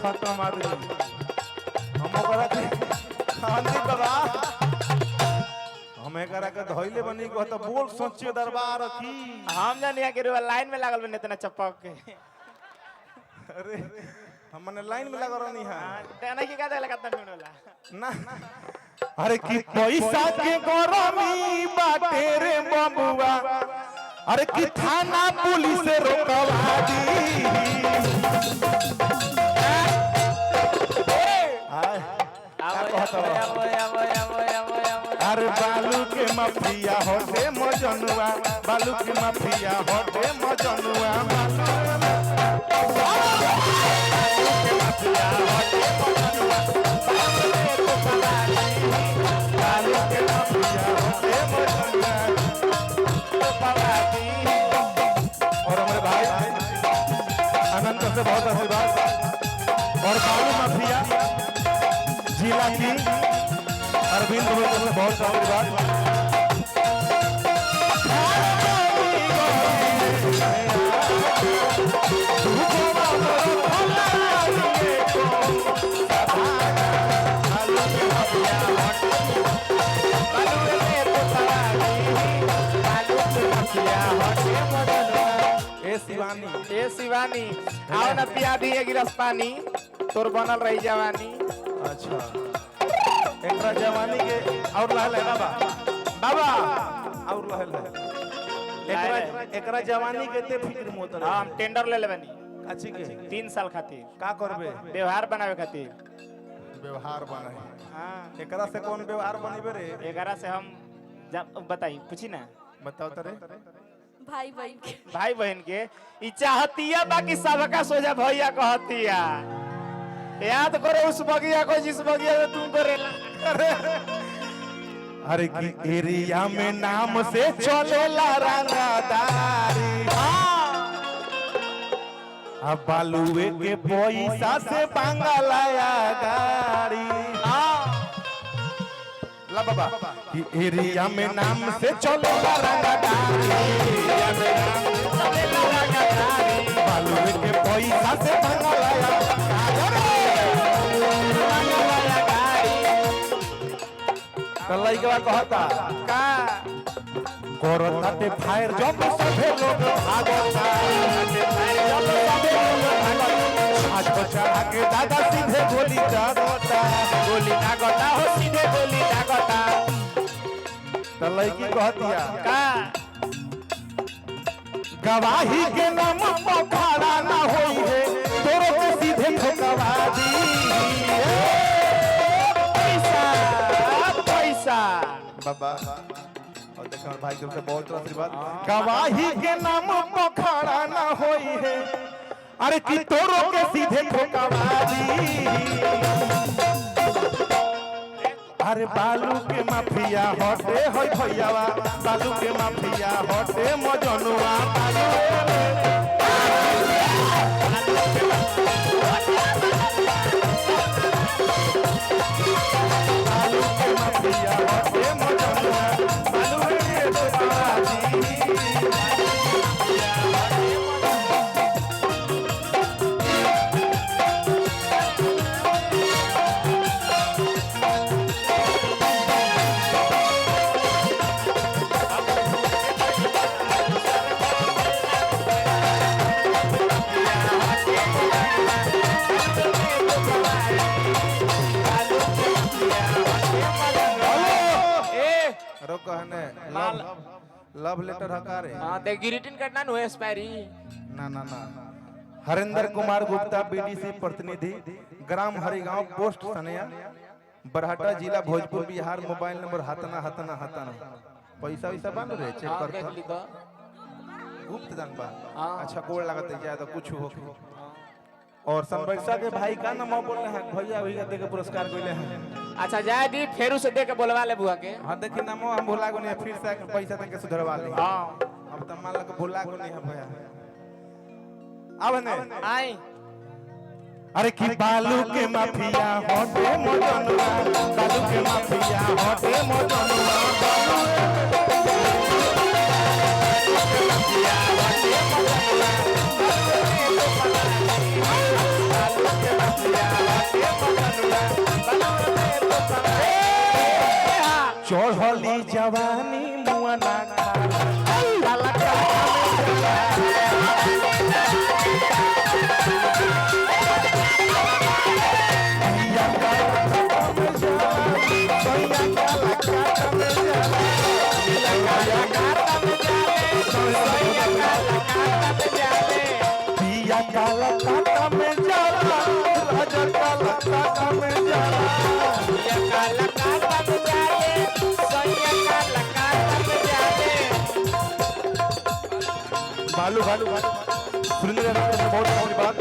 खत्म आदमी हम ओकरा के खांदी बाबा हमें करा के धइले बनी को तो बोल सोचियो दरबार की हम जानिया के लाइन में लागल बने इतना चपक के अरे हमने लाइन में लगा रहनी है देना की का देला कितना मिनट होला ना अरे की पैसा के गरमी बाटे रे बबुआ अरे की थाना पुलिस रोकवा दी अरे बालू के माफिया होते मजनुआ बालू के माफिया होते मजनुआ और हमारे भाई अनंत से बहुत आशीर्वाद और बालू माफिया जिला की अरविंद से बहुत आशीर्वाद ए शिवानी आओ ना पिया दी एक गिलास पानी तोर बनल रही जवानी अच्छा एकरा जवानी के और लहल है ना बाबा और लहल है एकरा जवानी के ते फिक्र मत रह हम टेंडर ले लेबनी अच्छी के 3 साल खातिर का करबे व्यवहार बनावे खातिर व्यवहार बने हां एकरा से कौन व्यवहार बनीबे रे एकरा से हम बताई पूछी ना बताओ तरे भाई बहन के ई चाहतिया बाकी सबका सोजा भैया कहतिया याद करो उस बगिया को जिस बगिया में तुम करेला अरे की एरिया में नाम से चलेला रंगदारी अब बालुए के पैसा से बांगलाया गाड़ी ला बाबा कि एरिया में नाम से चलेला रंगदारी बालुए के पैसा से बांगलाया कल्लाई के बाद कहता का कोरोना ते फायर जब सभे लोग भागता आज बचा के दादा सीधे गोली दागता हो सीधे गोली दागता कल्लाई की कहतिया का गवाही के नाम पर खड़ा ना होई है तोरो के सीधे ठोकवा दी पैसा बाबा और देखो भाई की से बहुत आशीर्वाद गवाही के नाम पर खड़ा ना होई है अरे कि तोरो के सीधे ठोकवा दी अरे बालू के माफिया हटे होय भैयावा बालू के माफिया हटे मजनुआ बालू के माफिया हटे मजनुआ बालू के लव लेटर हकारे हां ते ग्रीटिंग करना नो एक्सपायरी ना ना ना हरेंद्र कुमार गुप्ता बीडीसी प्रतिनिधि ग्राम हरिगांव पोस्ट सनया बरहटा जिला भोजपुर बिहार मोबाइल नंबर हतना हतना हतना पैसा वैसा बन रे चेक कर देख ली तो गुप्त दान बा अच्छा गोड़ लागत है ज्यादा कुछ हो और संरक्षा के भाई का नाम बोल रहे हैं भैया भैया दे के पुरस्कार कइले हैं अच्छा जाए दी फेरू से दे के बोलवा ले बुआ के हां देखी नाम हम भुला गो नहीं फिर से पैसा दे के सुधरवा ले हां अब त मान लग भुला गो नहीं है भैया अब ने आई अरे की बालू के माफिया होटे मजनुआ बालू के माफिया होटे मजनुआ बालू के माफिया जवानी मुआ ना खाला काला काटा में जाला पिया काला काटा में जाला सोया काला काटा में जाला पिया काला काटा में जाले सोया काला काटा में जाले पिया काला काटा में जाला राजा काला काटा में जाला पिया काला काटा में जाले सोया काला काटा में जाले भालू भालू सुरेंद्र ने बहुत बड़ी बात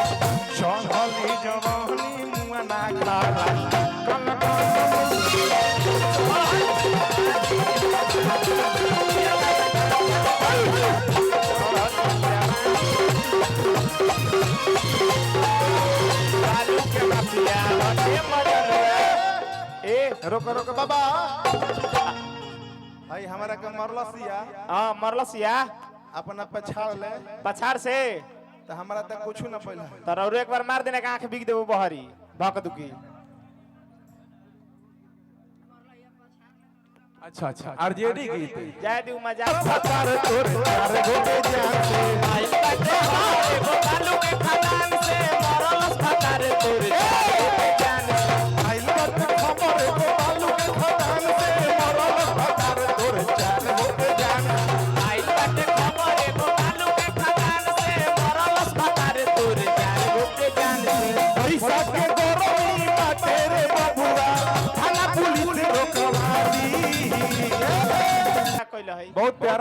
चढ़ली जवानी मुआ ना खाला काला बालू के माफिया होते मदन ए रोको रोको बाबा भाई हमारा के मरलसिया हां मरलसिया अपना पछाड़ ले पछाड़ से तो हमारा तक कुछ ना पहला तर और एक बार मार देने का आंख बिक देबो बहरी भक दुकी अच्छा अच्छा आरजेडी गीत जाय दी मजाक पतार तोर चार गोटे जान से आई बाटे हमारे गो बालू के खदान से मरलस पतार तोर जान आइल बात खबर को बालू के खदान से मरल पतार तोर चार गोटे जान आई बाटे हमारे गो बालू के खदान से मरलस पतार तोर जान पैसा के गरमी बाटे रे बबुआ थाना पुलिस रोकवारी कइल है बहुत प्यारा